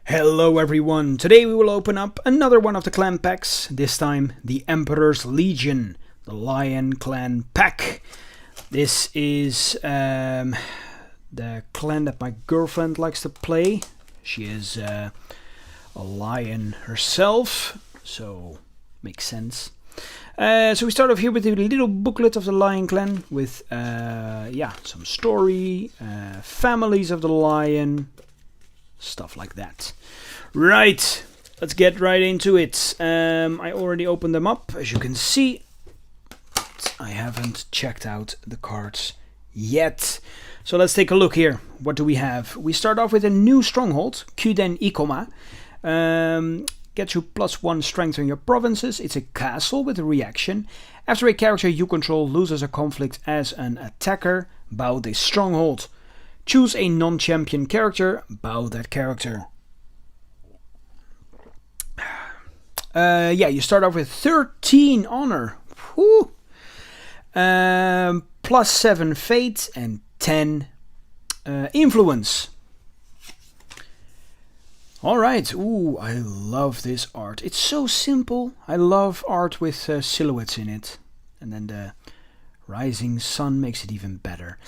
Hello everyone, today we will open up another one of the clan packs, this time the Emperor's Legion, the Lion Clan pack. This is the clan that my girlfriend likes to play. She is a lion herself, so makes sense. So we start off here with a little booklet of the Lion Clan with some story, families of the lion, stuff like that. Right, let's get right into it. I already opened them up, as you can see. But I haven't checked out the cards yet. So let's take a look here. What do we have? We start off with a new Stronghold, Kyuden Ikoma. Gets you +1 strength on your provinces. It's a castle with a reaction. After a character you control loses a conflict as an attacker, bow this Stronghold. Choose a non-champion character, bow that character. You start off with 13 honor. Whew. +7 fate and 10 influence. Alright, ooh, I love this art. It's so simple. I love art with silhouettes in it. And then the rising sun makes it even better.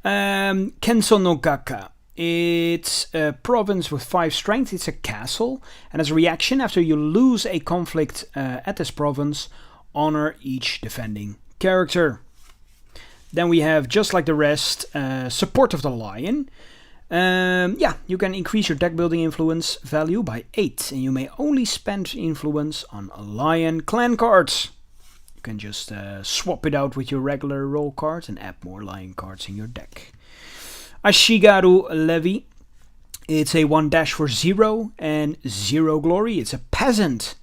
Kenso no Gaka. It's a province with 5 strength. It's a castle. And as a reaction, after you lose a conflict at this province, honor each defending character. Then we have, just like the rest, support of the lion. You can increase your deck building influence value by 8. And you may only spend influence on lion clan cards. You can just swap it out with your regular roll cards and add more lion cards in your deck. Ashigaru Levy. It's a 1- for 0 and 0 glory. It's a peasant.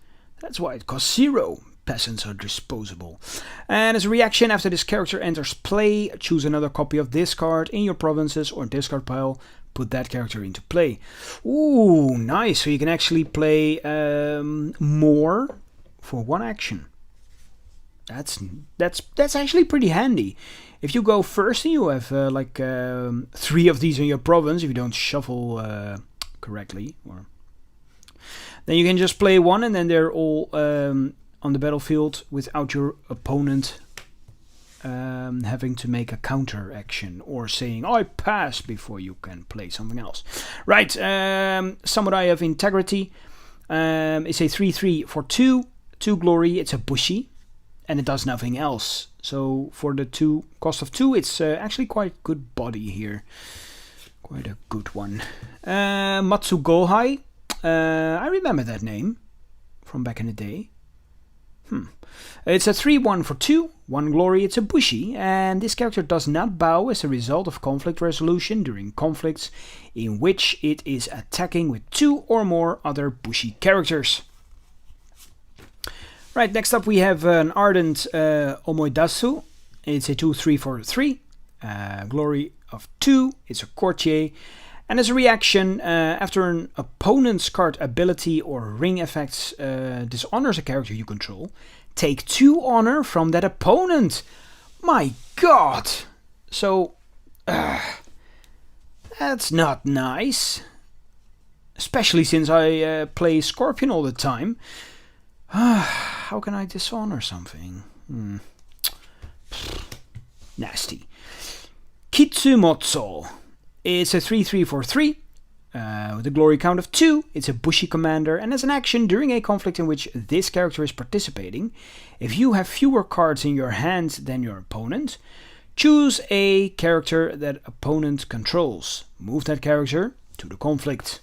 That's why it costs 0. Peasants are disposable. And as a reaction, after this character enters play, choose another copy of this card in your provinces or discard pile. Put that character into play. Ooh, nice. So you can actually play more for one action. That's actually pretty handy. If you go first and you have 3 of these in your province, if you don't shuffle correctly, then you can just play one and then they're all on the battlefield without your opponent having to make a counter action or saying, I pass, before you can play something else. Right, Samurai of Integrity. It's a 3/3 for 2 glory. It's a bushy. And it does nothing else. So for the cost of 2, it's actually quite good body here. Quite a good one. Matsugohai. I remember that name from back in the day. It's a 3/1 for 2, 1 glory. It's a bushy. And this character does not bow as a result of conflict resolution during conflicts in which it is attacking with 2 or more other bushy characters. Right, next up we have an ardent omoidasu. It's a 2/3 for 3, glory of 2. It's a courtier. And as a reaction, after an opponent's card ability or ring effects dishonors a character you control, take 2 honor from that opponent. My god! So, that's not nice. Especially since I play Scorpion all the time. How can I dishonor something? Nasty. Kitsumotsol. It's a 3/3 for 3. With a glory count of 2. It's a bushy commander. And as an action during a conflict in which this character is participating, if you have fewer cards in your hand than your opponent, choose a character that opponent controls. Move that character to the conflict.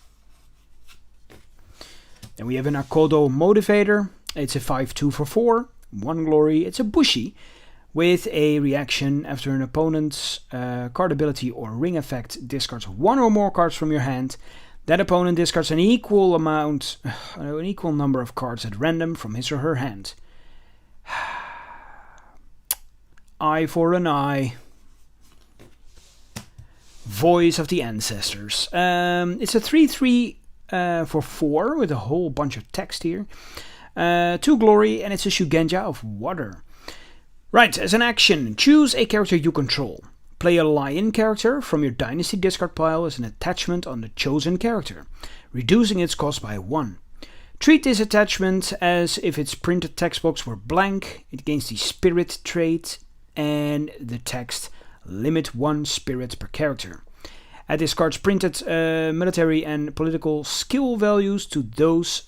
Then we have a nakoto motivator. It's a 5/2 for 4, 1 glory. It's a bushy with a reaction after an opponent's card ability or ring effect discards 1 or more cards from your hand. That opponent discards an equal number of cards at random from his or her hand. Eye for an eye. Voice of the Ancestors. It's a 3/3 for 4 with a whole bunch of text here. 2 glory, and it's a Shugenja of water. Right, as an action, choose a character you control. Play a lion character from your dynasty discard pile as an attachment on the chosen character, reducing its cost by 1. Treat this attachment as if its printed text box were blank. It gains the spirit trait and the text limit 1 spirit per character. Add this card's printed military and political skill values to those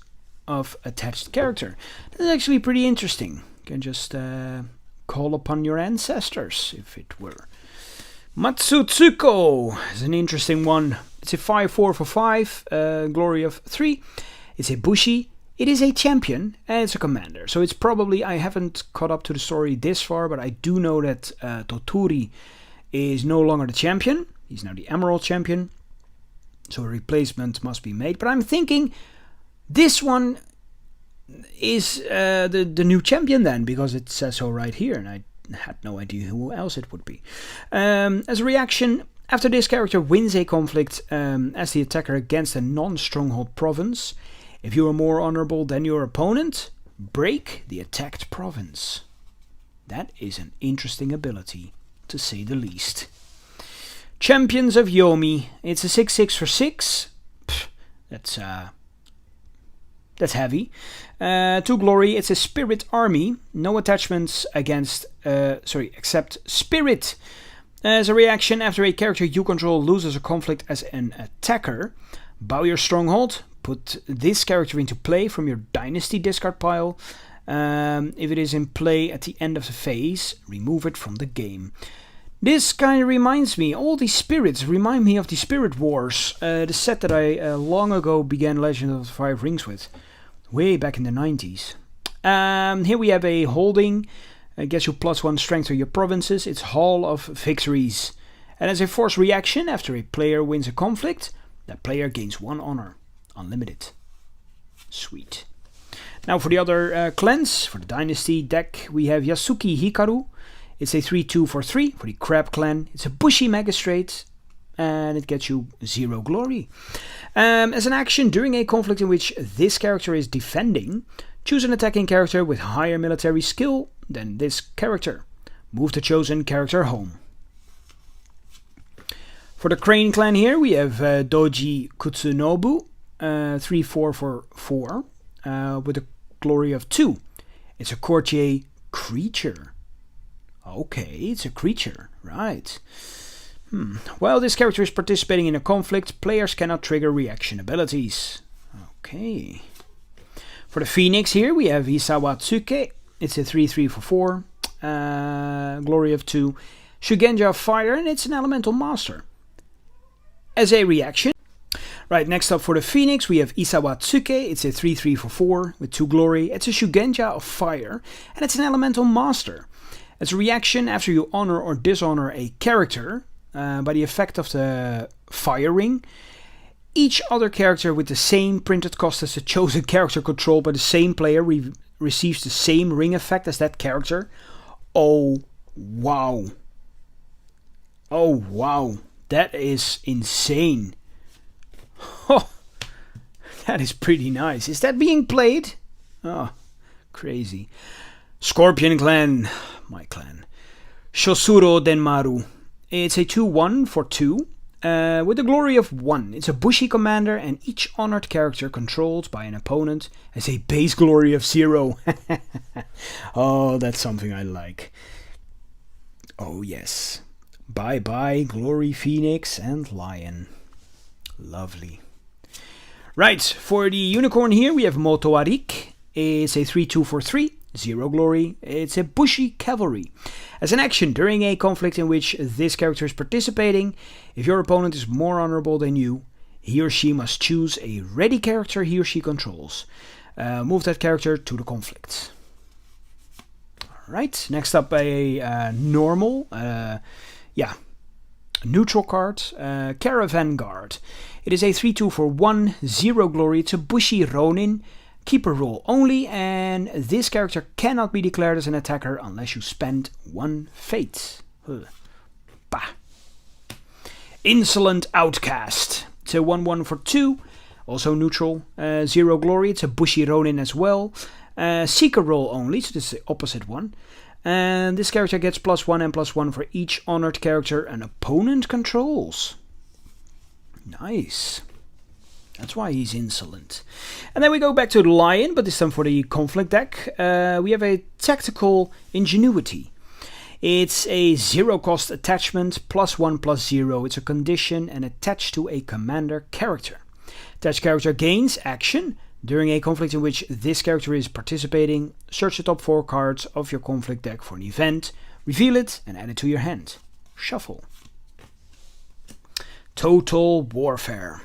of attached character. That's actually pretty interesting. You can just call upon your ancestors, if it were. Matsutsuko is an interesting one. It's a 5/4 for 5, glory of 3. It's a bushy. It is a champion and it's a commander. So it's probably, I haven't caught up to the story this far, but I do know that Toturi is no longer the champion. He's now the Emerald champion. So a replacement must be made. But I'm thinking this one is the new champion then, because it says so right here. And I had no idea who else it would be. As a reaction, after this character wins a conflict as the attacker against a non-stronghold province, if you are more honorable than your opponent, break the attacked province. That is an interesting ability, to say the least. Champions of Yomi. It's a 6/6 for 6. Pff, that's heavy. 2 glory. It's a spirit army. No attachments except spirit. As a reaction, after a character you control loses a conflict as an attacker, bow your stronghold. Put this character into play from your dynasty discard pile. If it is in play at the end of the phase, remove it from the game. This kind of reminds me, all these spirits remind me of the Spirit Wars, the set that I long ago began Legend of the Five Rings with, way back in the 90s. Here we have a holding, gets you +1 strength to your provinces. It's Hall of Victories. And as a force reaction, after a player wins a conflict, that player gains 1 honor. Unlimited. Sweet. Now for the other clans, for the Dynasty deck, we have Yasuki Hikaru. It's a 3/2 for 3 for the Crab clan. It's a bushy magistrate, and it gets you 0 glory. As an action, during a conflict in which this character is defending, choose an attacking character with higher military skill than this character. Move the chosen character home. For the Crane clan here, we have Doji Kutsunobu. 3/4 for 4 with a glory of 2. It's a courtier creature. Okay, it's a creature, right. While this character is participating in a conflict, players cannot trigger reaction abilities. Okay. For the Phoenix here, we have Isawatsuke. It's a 3/3 for 4, glory of 2. Shugenja of Fire, and it's an elemental master. As a reaction, right, next up for the Phoenix, we have Isawatsuke. It's a 3/3 for 4 with 2 glory. It's a Shugenja of Fire, and it's an elemental master. As a reaction, after you honor or dishonor a character by the effect of the Fire Ring, each other character with the same printed cost as the chosen character controlled by the same player receives the same ring effect as that character. Oh, wow. Oh, wow. That is insane. Oh, that is pretty nice. Is that being played? Oh, crazy. Scorpion clan, my clan. Shosuro Denmaru. It's a 2/1 for 2 with a glory of 1. It's a bushy commander, and each honored character controlled by an opponent has a base glory of 0. Oh, that's something I like. Oh, yes. Bye-bye, Glory Phoenix and Lion. Lovely. Right, for the unicorn here, we have Moto Arik. It's a 3/2 for 3, 0 glory. It's a bushy cavalry. As an action, during a conflict in which this character is participating, if your opponent is more honorable than you, he or she must choose a ready character he or she controls. Move that character to the conflict. Alright, next up a normal, neutral card, Caravan Guard. It is a 3/2 for 1, 0 glory. It's a bushy Ronin, keeper role only, and this character cannot be declared as an attacker unless you spend 1 fate. Bah. Insolent Outcast. It's a 1/1 for 2, also neutral, 0 glory. It's a bushy Ronin as well. Seeker role only, so this is the opposite one. And this character gets +1 and +1 for each honored character an opponent controls. Nice. That's why he's insolent. And then we go back to the lion, but this time for the conflict deck. We have a tactical ingenuity. It's a 0-cost attachment, +1/+0. It's a condition and attached to a commander character. Attached character gains action. During a conflict in which this character is participating, search the top 4 cards of your conflict deck for an event, reveal it, and add it to your hand. Shuffle. Total Warfare.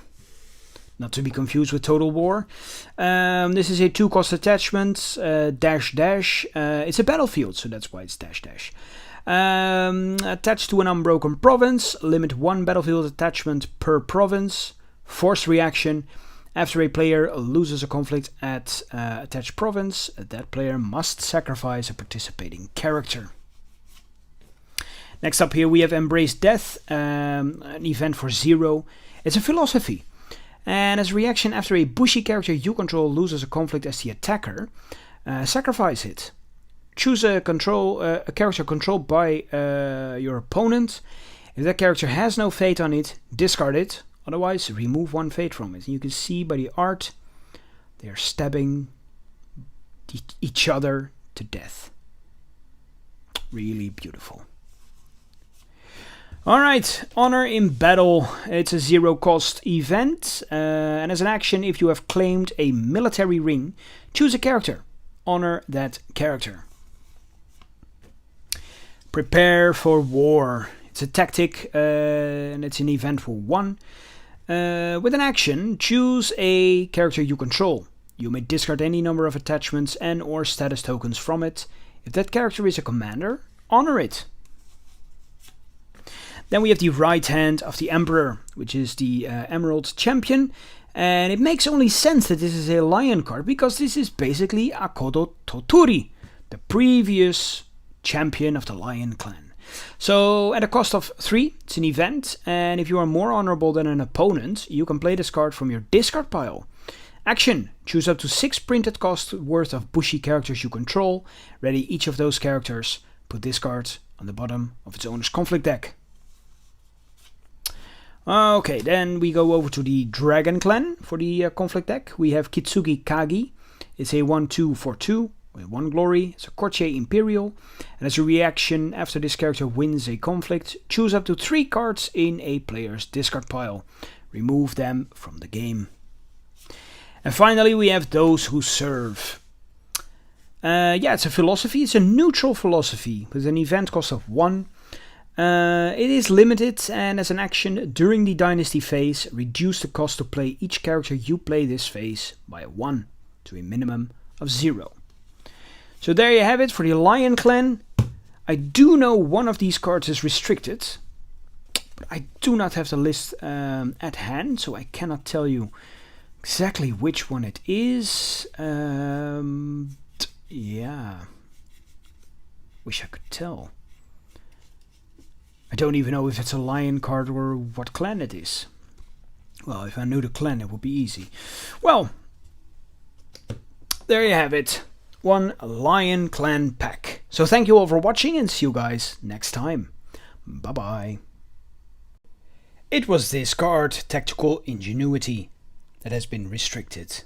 Not to be confused with Total War. This is a 2-cost attachment, --. It's a battlefield, so that's why it's --. Attached to an unbroken province, limit 1 battlefield attachment per province. Forced reaction. After a player loses a conflict at attached province, that player must sacrifice a participating character. Next up here we have Embrace Death, an event for 0. It's a philosophy. And as a reaction, after a bushy character you control loses a conflict as the attacker, sacrifice it. Choose a character controlled by your opponent. If that character has no fate on it, discard it. Otherwise, remove 1 fate from it. And you can see by the art, they are stabbing each other to death. Really beautiful. Alright, Honor in Battle. It's a 0-cost event. And as an action, if you have claimed a military ring, choose a character. Honor that character. Prepare for War. It's a tactic and it's an event for 1. With an action, choose a character you control. You may discard any number of attachments and or status tokens from it. If that character is a commander, honor it. Then we have the right hand of the Emperor, which is the Emerald Champion. And it makes only sense that this is a lion card, because this is basically Akodo Toturi, the previous champion of the Lion Clan. So at a cost of 3, it's an event, and if you are more honorable than an opponent, you can play this card from your discard pile. Action, choose up to 6 printed cost worth of bushy characters you control, ready each of those characters, put this card on the bottom of its owner's conflict deck. Okay, then we go over to the Dragon Clan for the conflict deck. We have Kitsugi Kagi. It's a 1/2 for 2. With 1 glory, it's a Courtier Imperial, and as a reaction, after this character wins a conflict, choose up to 3 cards in a player's discard pile. Remove them from the game. And finally, we have Those Who Serve. It's a philosophy. It's a neutral philosophy with an event cost of 1. It is limited, and as an action, during the Dynasty phase, reduce the cost to play each character you play this phase by 1 to a minimum of 0. So there you have it for the Lion Clan. I do know one of these cards is restricted, but I do not have the list at hand, so I cannot tell you exactly which one it is. Yeah. Wish I could tell. I don't even know if it's a lion card or what clan it is. Well, if I knew the clan, it would be easy. Well, there you have it. 1 Lion Clan pack. So thank you all for watching, and see you guys next time. Bye bye. It was this card, Tactical Ingenuity, that has been restricted.